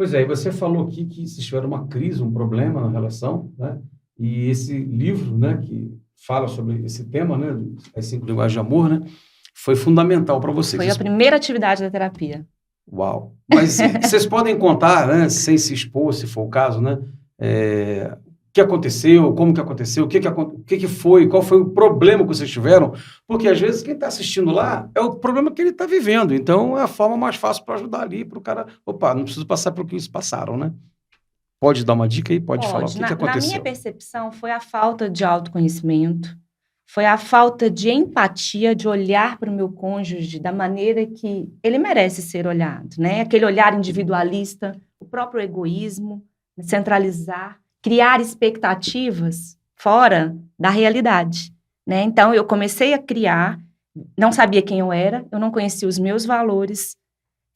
Pois é, e você falou aqui que vocês tiveram uma crise, um problema na relação, né? E esse livro, né, que fala sobre esse tema, né, as 5 linguagens de amor, né, foi fundamental para vocês. Foi a primeira atividade da terapia. Uau! Mas vocês podem contar, né, sem se expor, se for o caso, né, o que aconteceu, como que aconteceu, o que foi, qual foi o problema que vocês tiveram, porque às vezes quem está assistindo lá é o problema que ele está vivendo, então é a forma mais fácil para ajudar ali, para o cara, opa, não preciso passar pelo que eles passaram, né? Pode dar uma dica aí? Pode falar o que aconteceu. Na minha percepção, foi a falta de autoconhecimento, foi a falta de empatia, de olhar para o meu cônjuge da maneira que ele merece ser olhado, né? Aquele olhar individualista, o próprio egoísmo, centralizar, criar expectativas fora da realidade, né? Então, eu comecei a criar, não sabia quem eu era, eu não conhecia os meus valores,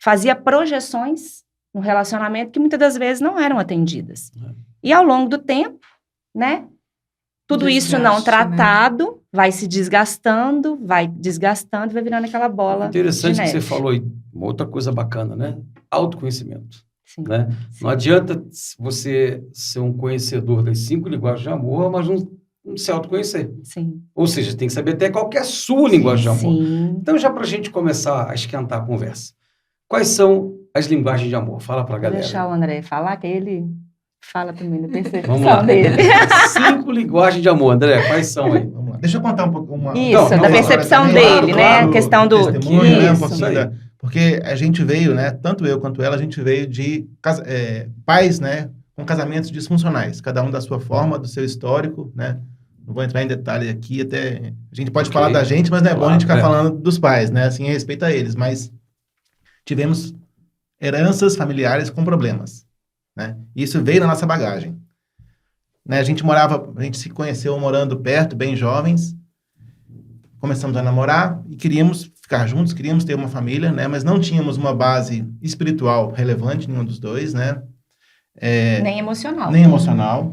fazia projeções no relacionamento que muitas das vezes não eram atendidas. E ao longo do tempo, né? Tudo isso não tratado, né? Vai se desgastando, vai virando aquela bola interessante de neve. Que você falou aí, uma outra coisa bacana, né? Autoconhecimento. Sim, né? sim. Não adianta você ser um conhecedor das 5 linguagens de amor, mas não se autoconhecer. Sim. Ou seja, tem que saber até qual que é a sua linguagem de amor. Sim. Então, já para a gente começar a esquentar a conversa, quais são as linguagens de amor? Fala para a galera. Vou deixar o André falar, que ele fala primeiro da percepção Vamos lá. dele. 5 linguagens de amor, André, quais são aí? Vamos lá. Deixa eu contar um pouco. Isso, da percepção dele, né? A questão do testemunho, né? Um isso. pouquinho porque a gente veio, né? Tanto eu quanto ela, a gente veio de pais, né? Com casamentos disfuncionais, cada um da sua forma, do seu histórico, né? Não vou entrar em detalhe aqui, até a gente pode falar da gente, mas não é bom a gente ficar falando dos pais, né? Assim, a respeito a eles, mas tivemos heranças familiares com problemas, né? Isso veio na nossa bagagem, né? A gente se conheceu morando perto, bem jovens, começamos a namorar e queríamos ficar juntos, queríamos ter uma família, né? Mas não tínhamos uma base espiritual relevante, nenhum dos dois, né? Nem emocional. Nem emocional.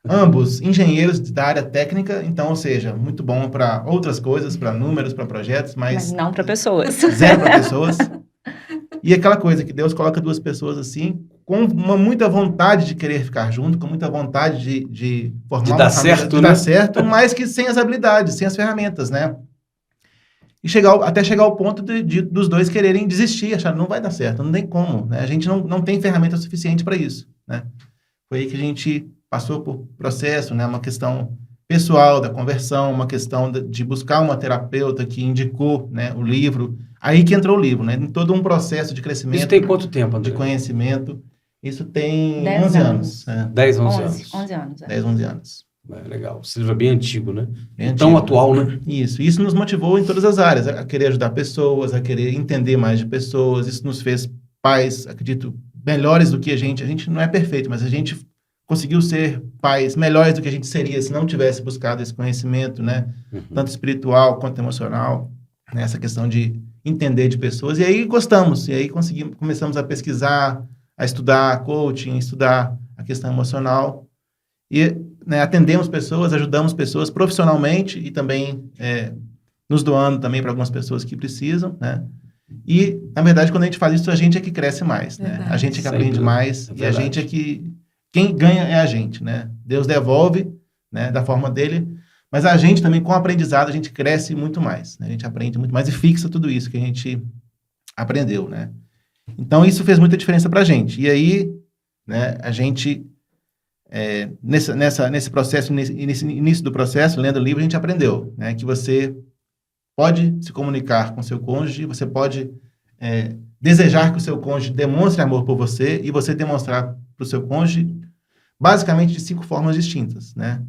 Ambos engenheiros da área técnica, então, ou seja, muito bom para outras coisas, para números, para projetos, mas não para pessoas. Zero para pessoas. E aquela coisa que Deus coloca 2 pessoas assim, com muita vontade de querer ficar junto, com muita vontade de formar uma família, de dar certo, mas que sem as habilidades, sem as ferramentas, né? E até chegar ao ponto dos dois quererem desistir, achar não vai dar certo, não tem como, né? A gente não tem ferramenta suficiente para isso, né? Foi aí que a gente passou por processo, né? Uma questão pessoal da conversão, uma questão de buscar uma terapeuta que indicou, né, o livro. Aí que entrou o livro, né? Em todo um processo de crescimento. Isso tem quanto tempo, André? De conhecimento. Isso tem 11 anos. 10, 11 anos. 11 anos. 10, 11 anos. Legal. Esse livro é bem antigo, né? Bem tão antigo, atual, né? Isso nos motivou em todas as áreas, a querer ajudar pessoas, a querer entender mais de pessoas. Isso nos fez pais, acredito, melhores do que a gente. A gente não é perfeito, mas a gente conseguiu ser pais melhores do que a gente seria se não tivesse buscado esse conhecimento, né? Tanto espiritual quanto emocional, né? Essa questão de entender de pessoas. E aí gostamos, e aí começamos a pesquisar, a estudar coaching, estudar a questão emocional. E, né, atendemos pessoas, ajudamos pessoas profissionalmente e também nos doando também para algumas pessoas que precisam, né? E, na verdade, quando a gente faz isso, a gente é que cresce mais, né? A gente é que aprende mais e a gente é que... Quem ganha é a gente, né? Deus devolve, né, da forma dele, mas a gente também, com o aprendizado, a gente cresce muito mais, né? A gente aprende muito mais e fixa tudo isso que a gente aprendeu, né? Então, isso fez muita diferença para a gente. E aí, né, a gente... nesse processo, nesse início do processo, lendo o livro, a gente aprendeu, né, que você pode se comunicar com seu cônjuge, você pode desejar que o seu cônjuge demonstre amor por você e você demonstrar para o seu cônjuge basicamente de 5 formas distintas, né?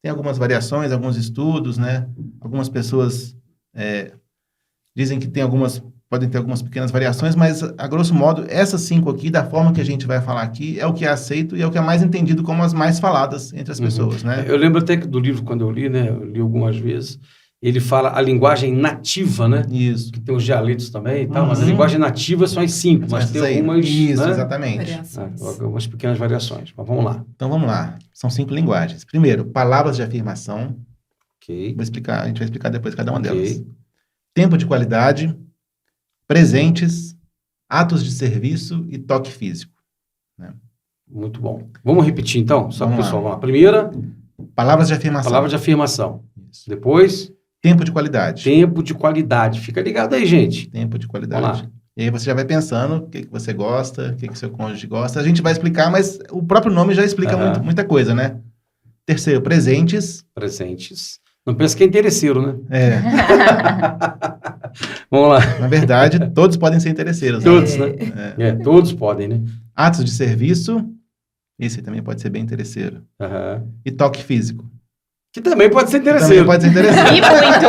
Tem algumas variações, alguns estudos, né? Algumas pessoas dizem que podem ter algumas pequenas variações, mas, a grosso modo, essas 5 aqui, da forma que a gente vai falar aqui, é o que é aceito e é o que é mais entendido como as mais faladas entre as pessoas, né? Eu lembro até que do livro, quando eu li, né? Eu li algumas vezes, ele fala a linguagem nativa, né? Isso. Que tem os dialetos também e tal, mas a linguagem nativa são as 5, mas tem algumas... Isso, né? Exatamente. Algumas pequenas variações, mas vamos lá. Então, vamos lá. São 5 linguagens. Primeiro, palavras de afirmação. Ok. A gente vai explicar depois cada uma delas. Tempo de qualidade, presentes, atos de serviço e toque físico. Muito bom. Vamos repetir, então? Só para o Vamos pessoal. Vamos lá. Primeira, Palavras de afirmação. palavra de afirmação. Isso. Depois, Tempo de qualidade. tempo de qualidade. Fica ligado aí, gente. Tempo de Vamos qualidade. lá. E aí você já vai pensando o que você gosta, o que seu cônjuge gosta. A gente vai explicar, mas o próprio nome já explica muita coisa, né? Terceiro, presentes. Presentes. Não pensa que é interesseiro, né? É, Vamos lá. na verdade, todos podem ser interesseiros. Né? Todos, né? Todos podem, né? Atos de serviço. Esse também pode ser bem interesseiro. Aham. E toque físico. Que também pode ser Também interesseiro. pode ser interesseiro. E muito.